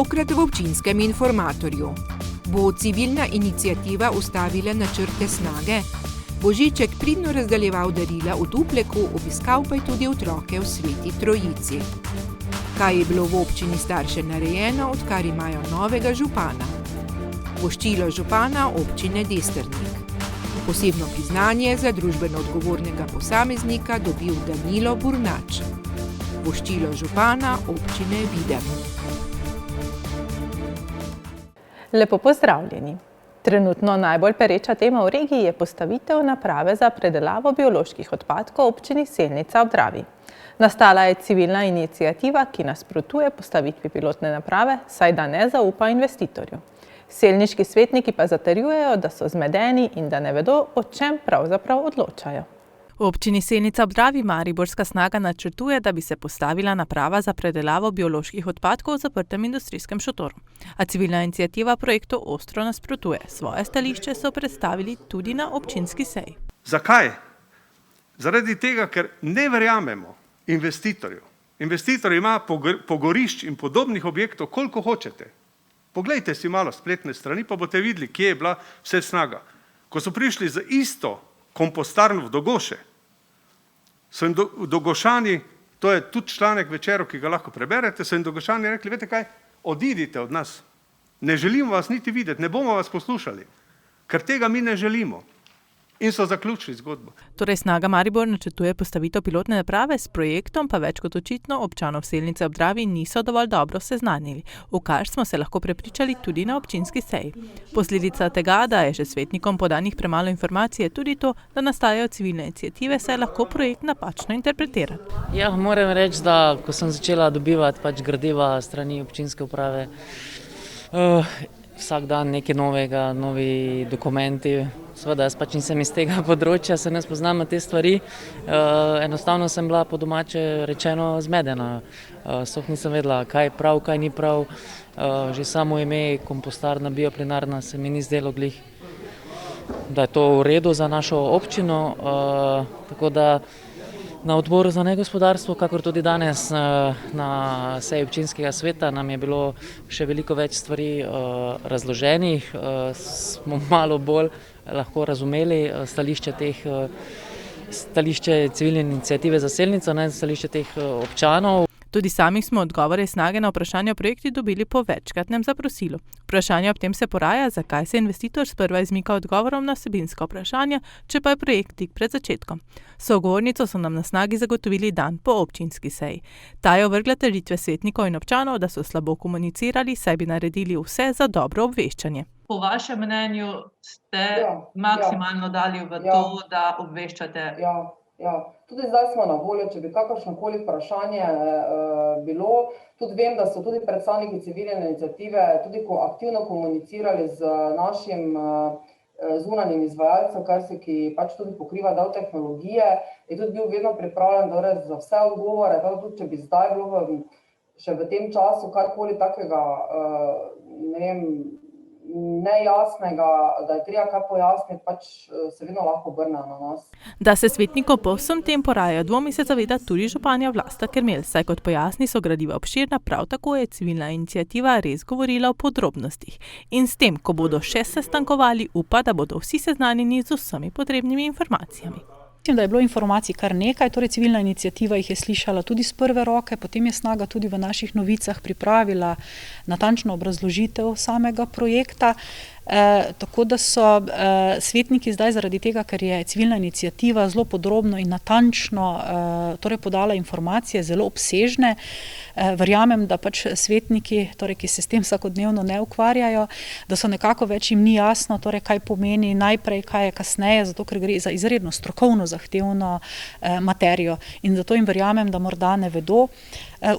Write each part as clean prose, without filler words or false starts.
Tokrat v občinskem informatorju. Bo civilna iniciativa ustavila načrte Snage? Božiček pridno razdeljeval darila v Dupleku, obiskal pa je tudi otroke v Sveti Trojici. Kaj je bilo v občini Starše narejeno, odkar imajo novega župana? Voščilo župana občine Destrnik. Posebno priznanje za družbeno odgovornega posameznika dobil Danilo Burnač. Voščilo župana občine Videm. Lepo pozdravljeni. Trenutno najbolj pereča tema v regiji je postavitev naprave za predelavo bioloških odpadkov v občini Selnica ob Dravi. Nastala je civilna iniciativa, ki nasprotuje postavitvi pilotne naprave, saj da ne zaupa investitorju. Selniški svetniki pa zatrjujejo, da so zmedeni in da ne vedo, o čem pravzaprav odločajo. V občini Selnica ob Dravi mariborska Snaga načrtuje, da bi se postavila naprava za predelavo bioloških odpadkov v zaprtem industrijskem šotoru. A civilna iniciativa projektu ostro nasprotuje. Svoje stališče so predstavili tudi na občinski seji. Zakaj? Zaradi tega, ker ne verjamemo investitorju. Investitor ima pogorišč in podobnih objektov, koliko hočete. Poglejte si malo spletne strani, pa boste videli, kje je bila vse Snaga. Ko so prišli za isto kompostarno v Dogoše, so jim Dogošani, to je tudi članek Večerov, ki ga lahko preberete, so jim Dogošani rekli, veste kaj, odidite od nas. Ne želimo vas niti videti, ne bomo vas poslušali, ker tega mi ne želimo. In so zaključili zgodbo. Torej Snaga Maribor načrtuje postavitev pilotne naprave, s projektom pa več kot očitno občanov Selnice ob Dravi niso dovolj dobro seznanili, v kar smo se lahko prepričali tudi na občinski seji. Posledica tega, da je že svetnikom podanih premalo informacije, tudi to, da nastajajo civilne iniciative, saj lahko projekt napačno interpretira. Ja, moram reči, da ko sem začela dobivati gradiva strani občinske uprave, vsak dan nekaj novega, novi dokumenti. Seveda, jaz nisem iz tega področja, se ne spoznam na te stvari. Enostavno sem bila po domače rečeno zmedena. Sploh nisem vedela, kaj je prav, kaj ni prav. Že samo ime kompostarna, bioplinarna se mi ni zdelo glih, da je to v redu za našo občino. Tako da na odboru za negospodarstvo, kakor tudi danes na seji občinskega sveta, nam je bilo še veliko več stvari razloženih. Smo malo bolj lahko razumeli stališče civilne iniciative za Selnico, ne stališče teh občanov. Tudi sami smo odgovore Snage na vprašanja o projekti dobili po večkratnem zaprosilu. Vprašanje ob tem se poraja, zakaj se investitor sprva izmika odgovorom na vsebinska vprašanja, če pa je projekt tik pred začetkom. Sogovornico so nam na Snagi zagotovili dan po občinski seji. Ta je ovrgla trditve svetnikov in občanov, da so slabo komunicirali, saj bi naredili vse za dobro obveščanje. Po vašem mnenju ste maksimalno dali v to, da obveščate? Ja, tudi zdaj smo na voljo, če bi kakršnokoli vprašanje bilo. Tudi vem, da so tudi predstavniki civilne iniciative tudi aktivno komunicirali z našim zunanjim izvajalcem, ki tudi pokriva del tehnologije, je tudi bil vedno pripravljen za vse odgovore, tudi če bi zdaj bilo še v tem času karkoli takega, nejasnega, da je treba kaj pojasniti, se vedno lahko obrnejo na nas. Da se svetnikov po vsem tem porajajo dvomi, se zaveda tudi županja Vlasta Kermel, saj kot pojasni so gradiva obširna, prav tako je civilna iniciativa res govorila o podrobnostih. In s tem, ko bodo še sestankovali, upa, da bodo vsi seznanjeni z vsemi potrebnimi informacijami. Mislim, da je bilo informacij kar nekaj, torej civilna iniciativa jih je slišala tudi z prve roke, potem je Snaga tudi v naših novicah pripravila natančno obrazložitev samega projekta. Tako da so svetniki zdaj zaradi tega, ker je civilna iniciativa zelo podrobno in natančno podala informacije, zelo obsežne. Verjamem, da svetniki, ki se s tem vsakodnevno ne ukvarjajo, da so nekako več jim ni jasno, kaj pomeni najprej, kaj je kasneje, zato ker gre za izredno strokovno zahtevno materijo. In zato jim verjamem, da morda ne vedo.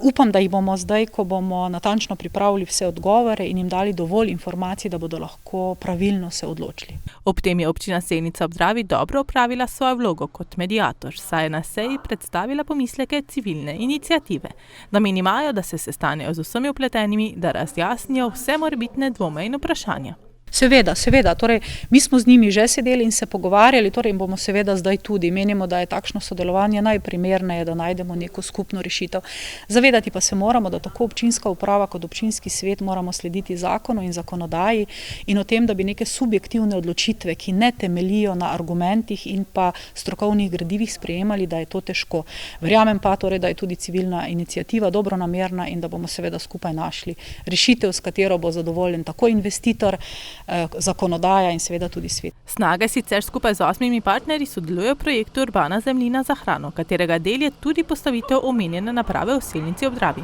Upam, da jih bomo zdaj, ko bomo natančno pripravili vse odgovore in jim dali dovolj informacij, da bodo lahko pravilno se odločili. Ob tem je občina Selnica ob Dravi dobro opravila svojo vlogo kot mediator, saj je na seji predstavila pomisleke civilne iniciative. Nameni imajo, da se sestanejo z vsemi vpletenimi, da razjasnijo vse morebitne dvome in vprašanja. Seveda. Torej, mi smo z njimi že sedeli in se pogovarjali, torej in bomo seveda zdaj tudi. Menimo, da je takšno sodelovanje najprimerneje, da najdemo neko skupno rešitev. Zavedati pa se moramo, da tako občinska uprava kot občinski svet moramo slediti zakonu in zakonodaji in o tem, da bi neke subjektivne odločitve, ki ne temeljijo na argumentih in pa strokovnih gradivih sprejemali, da je to težko. Verjamem pa torej, da je tudi civilna iniciativa dobronamerna in da bomo seveda skupaj našli rešitev, s katero bo zadovoljen tako investitor, zakonodaja in seveda tudi svet. Snaga sicer skupaj z 8 partnerji sodeluje v projektu Urbana zemljina za hrano, katerega del je tudi postavitev omenjene naprave v Selnici ob Dravi.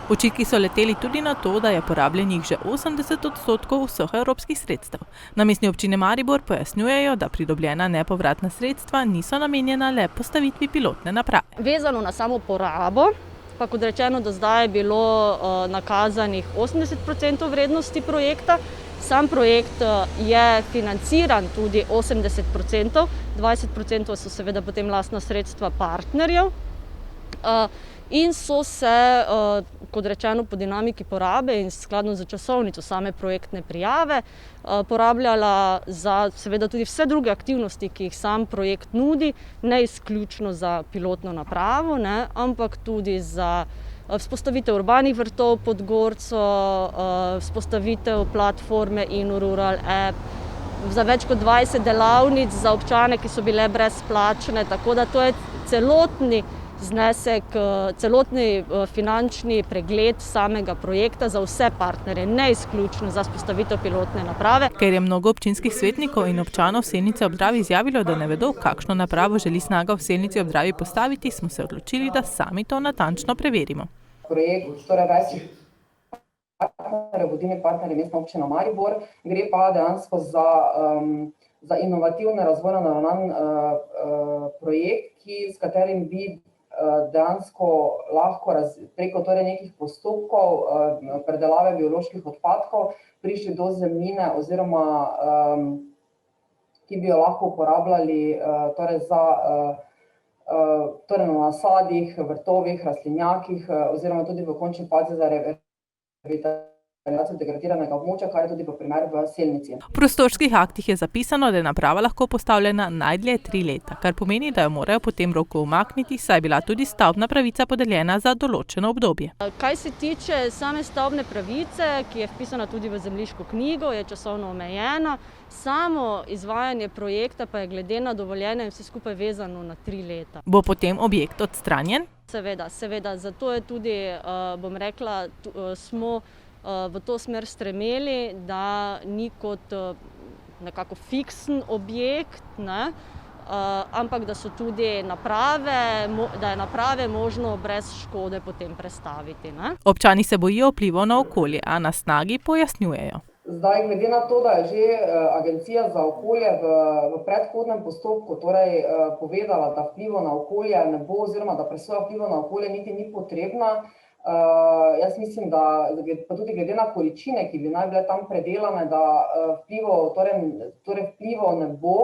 Očitki so leteli tudi na to, da je porabljenih že 80% vseh evropskih sredstev. Na Mestni občini Maribor pojasnjujejo, da pridobljena nepovratna sredstva niso namenjena le postavitvi pilotne naprave. Vezano na samo porabo, pa kot rečeno, do zdaj je bilo nakazanih 80% vrednosti projekta. Sam projekt je financiran tudi 80%, 20% so seveda potem lastna sredstva partnerjev in so se, kot rečeno, po dinamiki porabe in skladno za časovnico same projektne prijave porabljala za seveda tudi vse druge aktivnosti, ki jih sam projekt nudi, ne izključno za pilotno napravo, ne, ampak tudi za vzpostavitev urbanih vrtov pod Gorco, vzpostavitev platforme InRural App, za več kot 20 delavnic za občane, ki so bile brezplačne, tako da to je celotni znesek, celotni finančni pregled samega projekta za vse partnerje, ne izključno za vzpostavitev pilotne naprave. Ker je mnogo občinskih svetnikov in občanov Selnice ob Dravi izjavilo, da ne vedo, kakšno napravo želi Snaga v Selnici ob Dravi postaviti, smo se odločili, da sami to natančno preverimo. Projekt, torej več partnerjev, vodilni partnerji Mestna občina Maribor, gre pa dejansko za inovativno razvojno naravnan projekt, s katerim bi dejansko lahko preko torej nekih postopkov predelave bioloških odpadkov prišli do zemljine oziroma ki bi jo lahko uporabljali torej torej na nasadih, vrtovih, rastlinjakih oziroma tudi v končni fazi za revitalizacijo degradiranega območja, kar je tudi primer v Selnici. V prostorskih aktih je zapisano, da je naprava lahko postavljena najdlje 3 leta, kar pomeni, da jo morajo po tem roku umakniti, saj je bila tudi stavbna pravica podeljena za določeno obdobje. Kaj se tiče same stavbne pravice, ki je vpisana tudi v zemljiško knjigo, je časovno omejena, samo izvajanje projekta pa je glede na dovoljenje in vse skupaj vezano na 3 leta. Bo potem objekt odstranjen? Seveda, zato je tudi, bom rekla, smo v to smer stremeli, da ni kot nekako fiksen objekt, ne, ampak da so tudi naprave, da je naprave možno brez škode potem prestaviti, ne. Občani se bojijo vplivov na okolje, a na Snagi pojasnjujejo. Zdaj, glede na to, da je že Agencija za okolje v predhodnem postopku torej povedala, da vplivov na okolje ne bo oziroma da presoja vplivov na okolje niti ni potrebna, jaz mislim, da pa tudi glede na količine, ki bi naj bile tam predelane, da vplivov ne bo,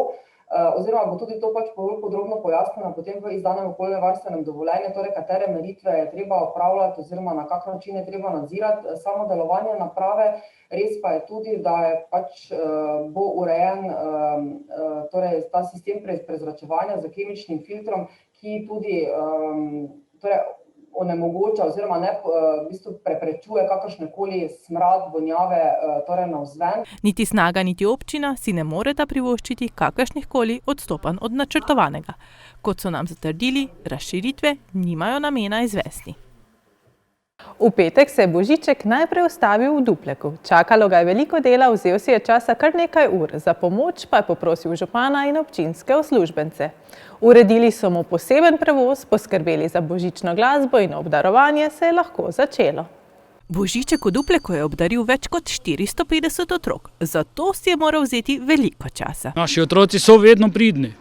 oziroma bo tudi to pač bolj podrobno pojasnjeno potem v izdanem okoljevarstvenem dovoljenju, torej katere meritve je treba opravljati oziroma na kak način je treba nadzirati samo delovanje naprave. Res pa je tudi, da je pač bo urejen torej ta sistem prezračevanja z kemičnim filtrom, ki tudi torej onemogoča oziroma ne v bistvu preprečuje kakršnekoli smrad, vonjave torej navzven. Niti Snaga, niti občina si ne moreta privoščiti kakršnihkoli odstopanj od načrtovanega. Kot so nam zatrdili, razširitve nimajo namena izvesti. V petek se je Božiček najprej ustavil v Dupleku. Čakalo ga je veliko dela, vzel si je časa kar nekaj ur. Za pomoč pa je poprosil župana in občinske uslužbence. Uredili so mu poseben prevoz, poskrbeli za božično glasbo in obdarovanje se je lahko začelo. Božiček v Dupleku je obdaril več kot 450 otrok, zato si je moral vzeti veliko časa. Naši otroci so vedno pridni.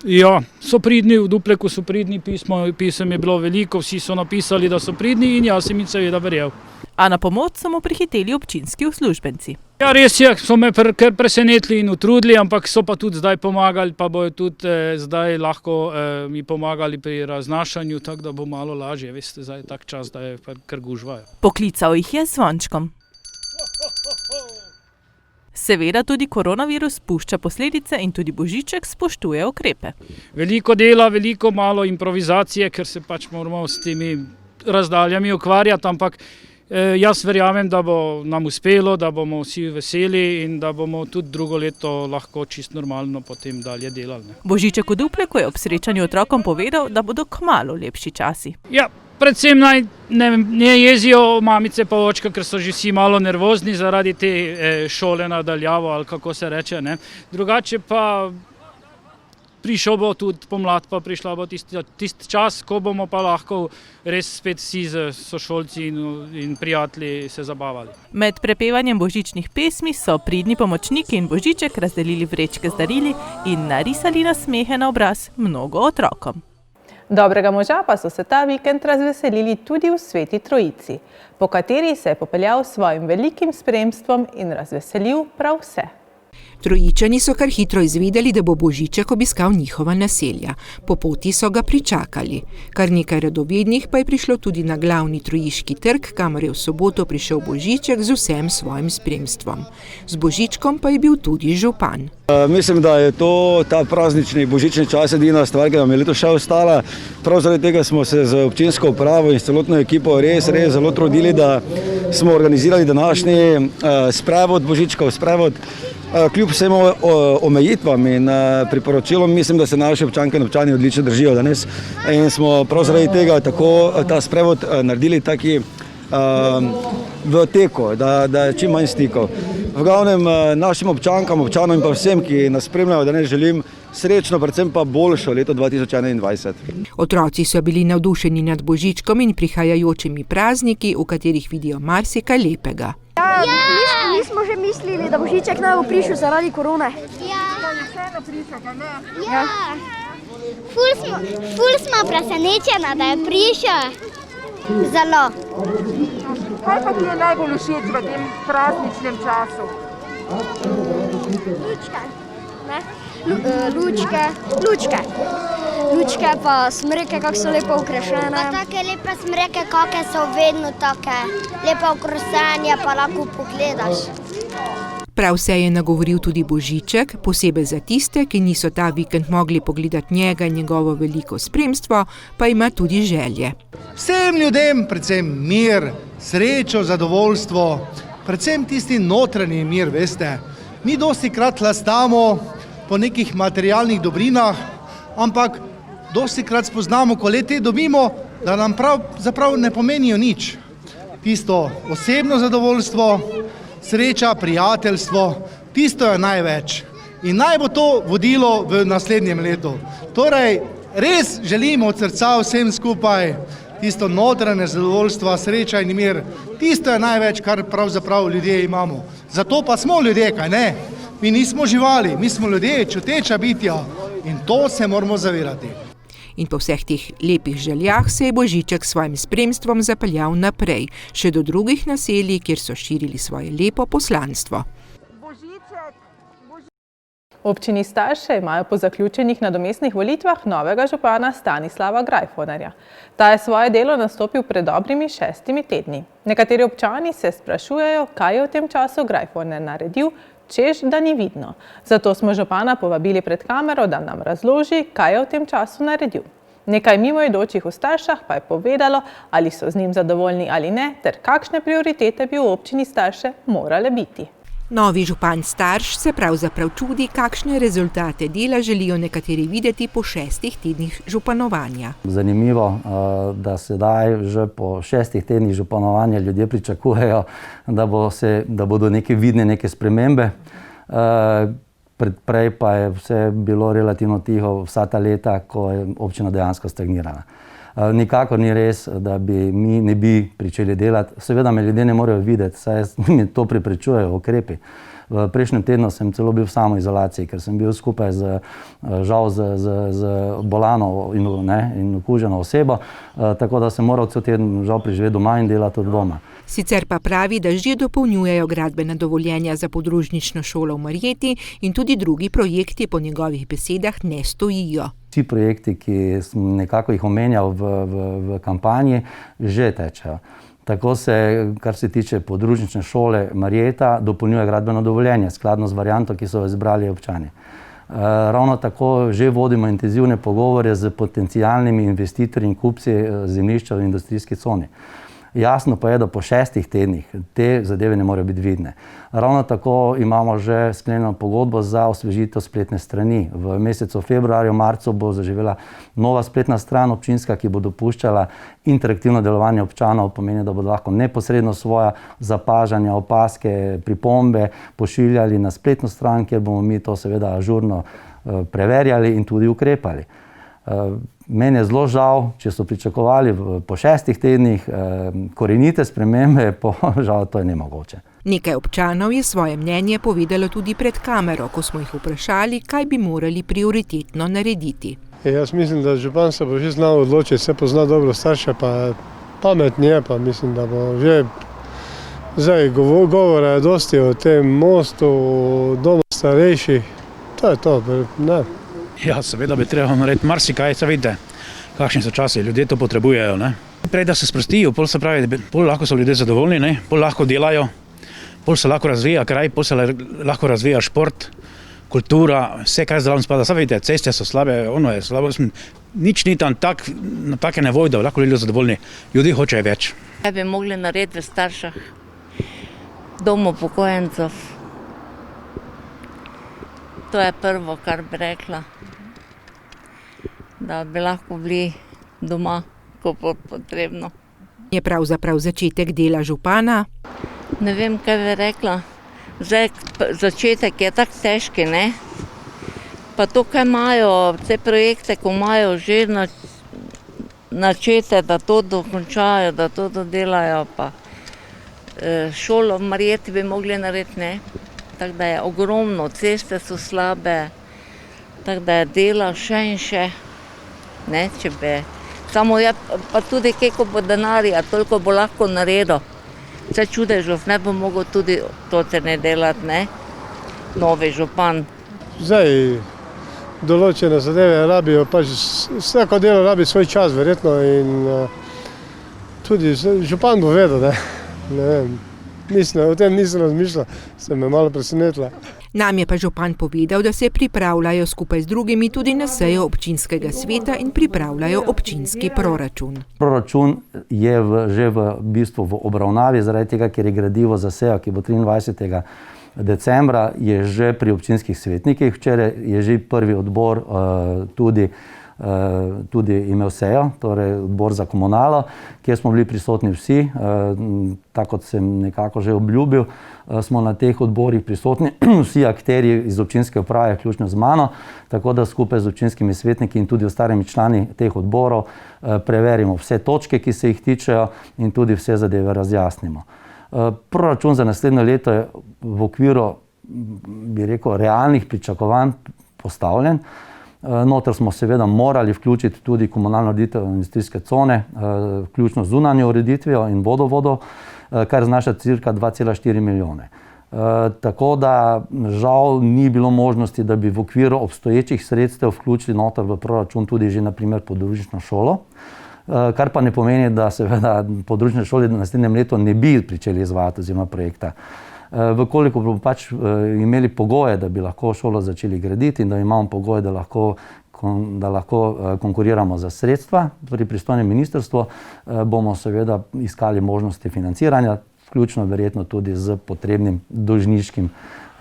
Ja, so pridni, v Dupleku so pridni, pisem je bilo veliko, vsi so napisali, da so pridni in jaz sem jim seveda verjel. A na pomoč so mu prihiteli občinski uslužbenci. Ja, res je, so me kar presenetili in utrudili, ampak so pa tudi zdaj pomagali, pa bojo tudi zdaj lahko mi pomagali pri raznašanju, tako da bo malo lažje, veste, zdaj je tak čas, da je kar gužvajo. Poklical jih je z zvončkom. Seveda tudi koronavirus pušča posledice in tudi Božiček spoštuje ukrepe. Veliko dela, veliko malo improvizacije, ker se pač moramo s temi razdaljami ukvarjati, ampak jaz verjamem, da bo nam uspelo, da bomo vsi veseli in da bomo tudi drugo leto lahko čisto normalno potem dalje delali. Božiček v Dupleku je ob srečanju otrokom povedal, da bodo kmalu lepši časi. Ja, predvsem naj ne jezijo mamice pa očka, ker so že vsi malo nervozni zaradi te šole nadaljavo ali kako se reče. Drugače pa prišel bo tudi pomlad, pa prišla bo tisti čas, ko bomo pa lahko res spet vsi z sošolci in prijatelji se zabavali. Med prepevanjem božičnih pesmi so pridni pomočniki in Božiček razdelili vrečke z darili in narisali nasmehe na obraz mnogo otrokom. Dobrega moža pa so se ta vikend razveselili tudi v Sveti Trojici, po kateri se je popeljal s svojim velikim spremstvom in razveselil prav vse. Trojičani so kar hitro izvedeli, da bo Božiček obiskal njihova naselja. Po poti so ga pričakali. Kar nekaj radovednih pa je prišlo tudi na glavni Trojiški trg, kamor je v soboto prišel Božiček z vsem svojim spremstvom. Z Božičkom pa je bil tudi župan. Mislim, da je to ta praznični božični čas edina stvar, ki nam je letos še ostala. Prav zaradi tega smo se z občinsko upravo in s celotno ekipo res zelo trudili, da smo organizirali današnji sprevod Božičkov, sprevod. Kljub vsem omejitvam in priporočilom mislim, da se naši občanke in občani odlično držijo danes in smo prav zaradi tega tako ta sprevod naredili taki v teku, da je čim manj stikov. V glavnem našim občankam, občanom in pa vsem, ki nas spremljajo, danes želim srečno, predvsem pa boljšo leto 2021. Otroci so bili navdušeni nad Božičkom in prihajajočimi prazniki, v katerih vidijo marsikaj lepega. Mi smo že mislili, da Božiček ne bo prišel zaradi korone. Ful smo presenečeni, da je prišel. Zelo. Kaj pa ti je najbolj všeč v tem prazničnem času? Lučke pa smreke, kako so lepo okrašene. Pa take lepe smreke, kakve so vedno take lepe okrašene, pa lahko pogledaš. Prav vse je nagovoril tudi Božiček, posebej za tiste, ki niso ta vikend mogli pogledati njega in njegovo veliko spremstvo, pa ima tudi želje. Vsem ljudem, predvsem mir, srečo, zadovoljstvo, predvsem tisti notranji mir, veste. Mi dostikrat lastamo po nekih materialnih dobrinah, ampak dostikrat spoznamo, ko le te dobimo, da nam pravzaprav ne pomenijo nič. Tisto osebno zadovoljstvo, sreča, prijateljstvo, tisto je največ. In naj bo to vodilo v naslednjem letu. Torej, res želimo od srca vsem skupaj tisto notranje zadovoljstvo, sreča in mir. Tisto je največ, kar pravzaprav ljudje imamo. Zato pa smo ljudje, kaj ne? Mi nismo živali, mi smo ljudje, čuteča bitja in to se moramo zavedati. In po vseh teh lepih željah se je Božiček s svojim spremstvom zapeljal naprej, še do drugih naselij, kjer so širili svoje lepo poslanstvo. V občini Starše imajo po zaključenih nadomestnih volitvah novega župana Stanislava Grajfonerja. Ta je svoje delo nastopil pred dobrimi 6 tedni. Nekateri občani se sprašujejo, kaj je v tem času Grajfoner naredil, češ da ni vidno. Zato smo župana povabili pred kamero, da nam razloži, kaj je v tem času naredil. Nekaj mimoidočih v Staršah pa je povedalo, ali so z njim zadovoljni ali ne, ter kakšne prioritete bi v občini Starše morale biti. Novi župan Starš se pravzaprav čudi, kakšne rezultate dela želijo nekateri videti po 6 tednih županovanja. Zanimivo, da sedaj že po 6 tednih županovanja ljudje pričakujejo, da bodo neke vidne neke spremembe. Prej pa je vse bilo relativno tiho vsa ta leta, ko je občina dejansko stagnirala. Nikakor ni res, da mi ne bi pričeli delati. Seveda me ljudje ne morejo videti, saj mi to preprečujejo ukrepi. V prejšnjem tednu sem celo bil v samoizolaciji, ker sem bil skupaj z bolano in okuženo osebo, tako da sem moral cel teden žal preživeti doma in delati od doma. Sicer pa pravi, da že dopolnjujejo gradbena dovoljenja za podružnično šolo v Marjeti in tudi drugi projekti po njegovih besedah ne stojijo. Vsi projekti, ki sem nekako jih omenjal v kampanji, že tečejo. Tako se, kar se tiče podružnične šole Marjeta, dopolnjuje gradbeno dovoljenje, skladno z varianto, ki so jo izbrali občani. Ravno tako že vodimo intenzivne pogovore z potencialnimi investitorji in kupci zemljišča v industrijski coni. Jasno pa je, da po 6 tednih te zadeve ne morejo biti vidne. Ravno tako imamo že sklenjeno pogodbo za osvežitev spletne strani. V mesecu februarju, marcu bo zaživela nova spletna stran občinska, ki bo dopuščala interaktivno delovanje občanov, pomeni, da bodo lahko neposredno svoja zapažanja, opaske, pripombe pošiljali na spletno stran, kjer bomo mi to seveda ažurno preverjali in tudi ukrepali. Meni je zelo žal, če so pričakovali po 6 tednih korenite spremembe, žal to je nemogoče. Nekaj občanov je svoje mnenje povedalo tudi pred kamero, ko smo jih vprašali, kaj bi morali prioritetno narediti. Jaz mislim, da župan se bo že znal odločiti, se pozna dobro starše, pa pametni je, pa mislim, da bo že zdaj govora je dosti o tem mostu, o domu starejših, to je to, ne. Ja, seveda bi treba narediti marsikaj, se vidite, kakšni so časi, ljudje to potrebujejo, ne. Prej, da se sprostijo, pol se pravi, pol lahko so ljudje zadovoljni, ne, pol lahko delajo, pol se lahko razvija kraj, pol se lahko razvija šport, kultura, vse, kar zraven spada. Saj vidite, ceste so slabe, ono je slabo, nič ni tam na take nevoji, da lahko ljudje zadovoljni, ljudi hočejo več. Kaj bi mogli narediti v Staršah, dom upokojencev? To je prvo, kar bi rekla, da bi lahko bili doma, ko bo potrebno. Je pravzaprav začetek dela župana? Ne vem, kaj bi rekla. Zdaj, začetek je tako težki, ne? Pa to, kaj imajo, te projekte, ko imajo že načete, da to dokončajo, da to dodelajo, pa šolo v Marjeti bi mogli narediti, ne? Tako da je ogromno, ceste so slabe, tako da je dela še in še, ne, če bi. Samo je pa tudi, koliko bo denarja, toliko bo lahko naredil. Vse čudežov ne bo mogel tudi to ne delati, ne, novi župan. Zdaj, določene zadeve rabijo, pač vsako delo rabi svoj čas, verjetno, in tudi župan bo vedel, ne vem. O tem nisem razmišljal, se me malo presenetila. Nam je pa župan povedal, da se pripravljajo skupaj z drugimi tudi na sejo občinskega sveta in pripravljajo občinski proračun. Proračun je že v bistvu v obravnavi, zaradi tega, ker je gradivo za sejo, ki bo 23. decembra, je že pri občinskih svetnikih. Včeraj je že prvi odbor tudi imel sejo, torej odbor za komunalo, kjer smo bili prisotni vsi, tako kot sem nekako že obljubil, smo na teh odborih prisotni vsi akterji iz občinske uprave, vključno z mano, tako da skupaj z občinskimi svetniki in tudi ostalimi člani teh odborov preverimo vse točke, ki se jih tičejo, in tudi vse zadeve razjasnimo. Proračun za naslednje leto je v okviru, bi rekel, realnih pričakovanj postavljen. Noter smo seveda morali vključiti tudi komunalno ureditev industrijske cone, vključno z zunanjo ureditvijo in vodovodov, kar znaša cirka 2,4 milijone. Tako da žal ni bilo možnosti, da bi v okviru obstoječih sredstev vključili noter v proračun tudi že naprimer podružnično šolo, kar pa ne pomeni, da seveda podružnične šole v naslednjem letu ne bi pričeli izvajati oziroma projekta. Vkoliko bomo pač imeli pogoje, da bi lahko šolo začeli graditi in da imamo pogoje, da lahko konkuriramo za sredstva pri pristojnem ministrstvu, bomo seveda iskali možnosti financiranja, vključno verjetno tudi z potrebnim dolžniškim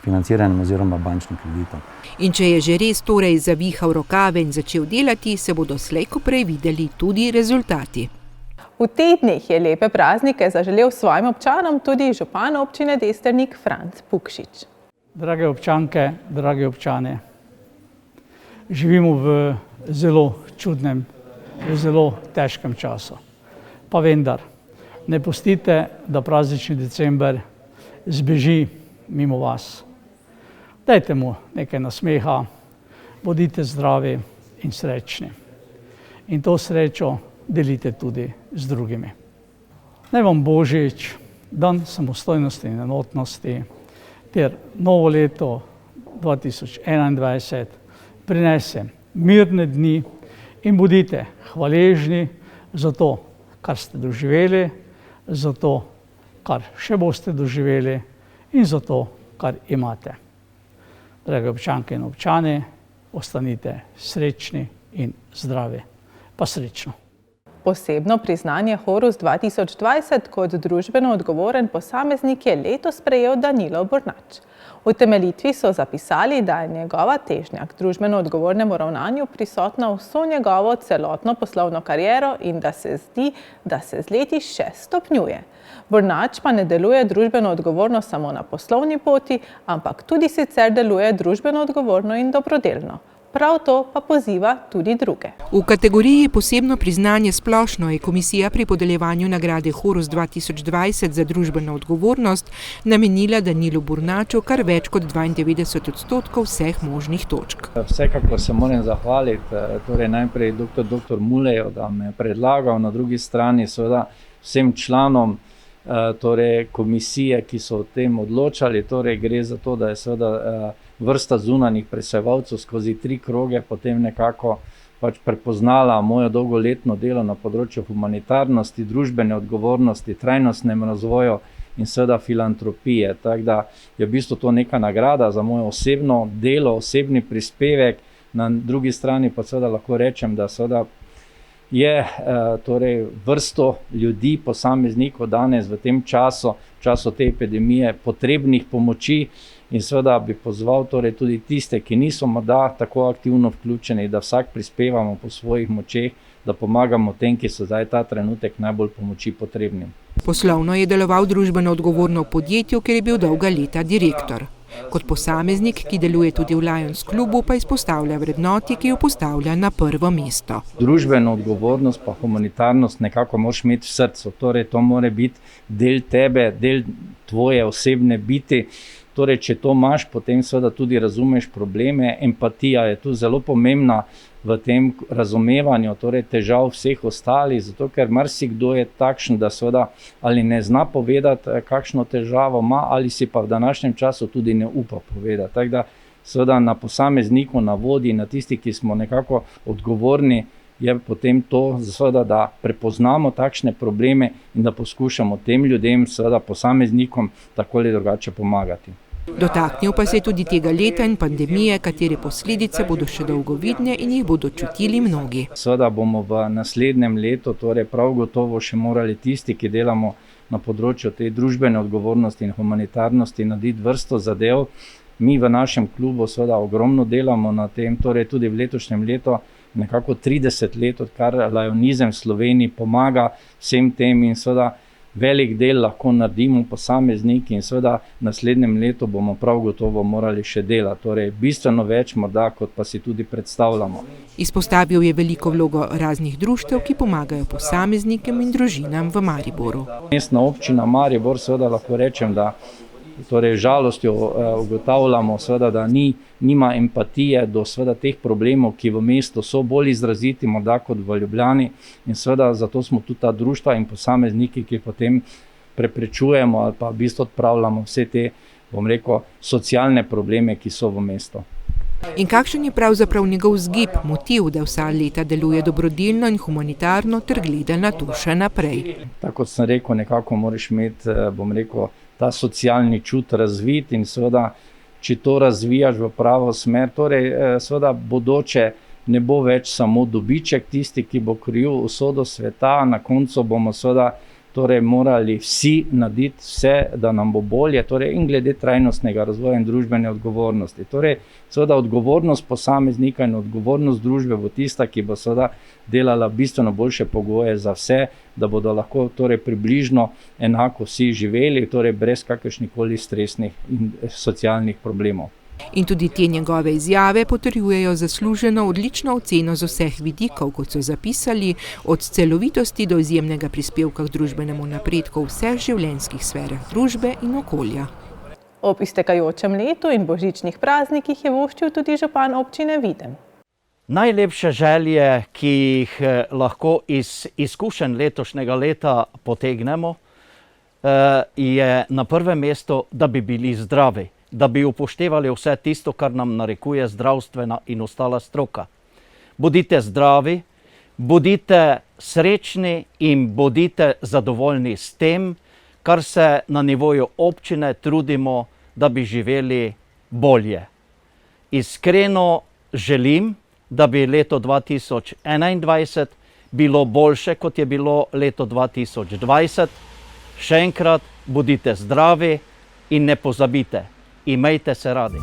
financiranjem oziroma bančnim kreditom. In če je že res torej zavihal rokave in začel delati, se bodo slej ko prej videli tudi rezultati. V teh dneh je lepe praznike zaželel svojim občanom tudi župan občine Destrnik Franc Pukšič. Drage občanke, dragi občani, živimo v zelo čudnem, v zelo težkem času. Pa vendar, ne pustite, da praznični december zbeži mimo vas. Dajte mu nekaj nasmeha, bodite zdravi in srečni. In to srečo delite tudi z drugimi. Naj vam Božič, dan samostojnosti in enotnosti ter novo leto 2021 prinese mirne dni in bodite hvaležni za to, kar ste doživeli, za to, kar še boste doživeli in za to, kar imate. Drage občanke in občani, ostanite srečni in zdravi. Pa srečno. Posebno priznanje Horus 2020 kot družbeno odgovoren posameznik je letos prejel Danilo Bornač. V utemeljitvi so zapisali, da je njegova težnja k družbeno odgovornemu ravnanju prisotna vso njegovo celotno poslovno kariero in da se zdi, da se z leti še stopnjuje. Bornač pa ne deluje družbeno odgovorno samo na poslovni poti, ampak tudi sicer deluje družbeno odgovorno in dobrodelno. Prav to pa poziva tudi druge. V kategoriji posebno priznanje splošno je komisija pri podeljevanju nagrade Horus 2020 za družbeno odgovornost namenila Danilu Bornaču kar več kot 92% vseh možnih točk. Vsekakor se moram zahvaliti, torej najprej dr. Muleju, da me je predlagal, na drugi strani seveda vsem članom torej komisije, ki so o tem odločali, torej gre za to, da je seveda vrsta zunanjih presevalcev skozi 3 kroge potem nekako pač prepoznala mojo dolgoletno delo na področju humanitarnosti, družbene odgovornosti, trajnostnem razvoju in seveda filantropije. Tako da je v bistvu to neka nagrada za moje osebno delo, osebni prispevek, na drugi strani pa seveda lahko rečem, da seveda je torej vrsto ljudi, posameznikov danes v tem času te epidemije potrebnih pomoči in seveda bi pozval torej tudi tiste, ki niso morda tako aktivno vključeni, da vsak prispevamo po svojih močeh, da pomagamo tem, ki so zdaj ta trenutek najbolj pomoči potrebni. Poslovno je deloval družbeno odgovorno v podjetju, ker je bil dolga leta direktor. Kot posameznik, ki deluje tudi v Lions klubu, pa izpostavlja vrednoti, ki jo postavlja na prvo mesto. Družbeno odgovornost pa humanitarnost nekako moraš imeti v srcu, torej to mora biti del tebe, del tvoje osebne biti. Torej, če to imaš, potem seveda tudi razumeš probleme, empatija je tu zelo pomembna v tem razumevanju, torej težav vseh ostalih, zato ker marsikdo je takšen, da seveda ali ne zna povedati, kakšno težavo ima, ali si pa v današnjem času tudi ne upa povedati. Tako da seveda na posamezniku, na vodji, na tisti, ki smo nekako odgovorni, je potem to seveda, da prepoznamo takšne probleme in da poskušamo tem ljudem, seveda posameznikom, tako ali drugače pomagati. Dotaknil pa se je tudi tega leta in pandemije, katere posledice bodo še dolgo vidne in jih bodo čutili mnogi. Seveda bomo v naslednjem letu, torej prav gotovo še morali tisti, ki delamo na področju te družbene odgovornosti in humanitarnosti, narediti vrsto zadev. Mi v našem klubu seveda ogromno delamo na tem, torej tudi v letošnjem letu nekako 30 let, odkar Lionizem v Sloveniji pomaga vsem tem in seveda velik del lahko naredimo posamezniki in seveda v naslednjem letu bomo prav gotovo morali še delati, torej bistveno več morda, kot pa si tudi predstavljamo. Izpostavil je veliko vlogo raznih društev, ki pomagajo posameznikom in družinam v Mariboru. Mestna občina Maribor, seveda lahko rečem, da torej žalostjo ugotavljamo, seveda, da nima empatije do seveda teh problemov, ki v mestu so bolj izraziti morda kot v Ljubljani in seveda zato smo tudi ta društva in posamezniki, ki potem preprečujemo ali pa v bistvu odpravljamo vse te, bom rekel, socialne probleme, ki so v mestu. In kakšen je pravzaprav njegov vzgib, motiv, da vsa leta deluje dobrodelno in humanitarno ter gleda na to še naprej? Tako kot sem rekel, nekako moraš imeti, bom rekel, ta socialni čut razvit in seveda, če to razvijaš v pravo smer, torej seveda bodoče ne bo več samo dobiček tisti, ki bo kriv usodo sveta, na koncu bomo seveda torej morali vsi narediti vse, da nam bo bolje, torej in glede trajnostnega razvoja in družbene odgovornosti. Torej, seveda odgovornost posameznika in odgovornost družbe bo tista, ki bo seveda delala bistveno boljše pogoje za vse, da bodo lahko torej približno enako vsi živeli, torej brez kakršnikoli stresnih in socialnih problemov. In tudi te njegove izjave potrjujejo zasluženo odlično oceno z vseh vidikov, kot so zapisali, od celovitosti do izjemnega prispevka k družbenemu napredku v vseh življenjskih sferah družbe in okolja. Ob iztekajočem letu in božičnih praznikih je voščil tudi župan občine Videm. Najlepše želje, ki jih lahko iz izkušenj letošnjega leta potegnemo, je na prvem mestu, da bi bili zdravi, da bi upoštevali vse tisto, kar nam narekuje zdravstvena in ostala stroka. Bodite zdravi, Bodite srečni in bodite zadovoljni s tem, kar se na nivoju občine trudimo, da bi živeli bolje. Iskreno želim, da bi leto 2021 bilo boljše, kot je bilo leto 2020. Še enkrat, bodite zdravi in ne pozabite, imejte se radi.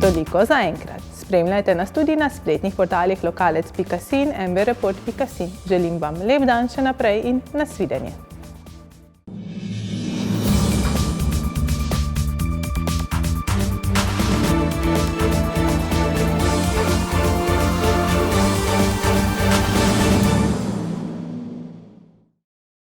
Toliko za enkrat. Spremljajte nas tudi na spletnih portalih lokalec.si in mbreport.si. Želim vam lep dan še naprej in nasvidenje.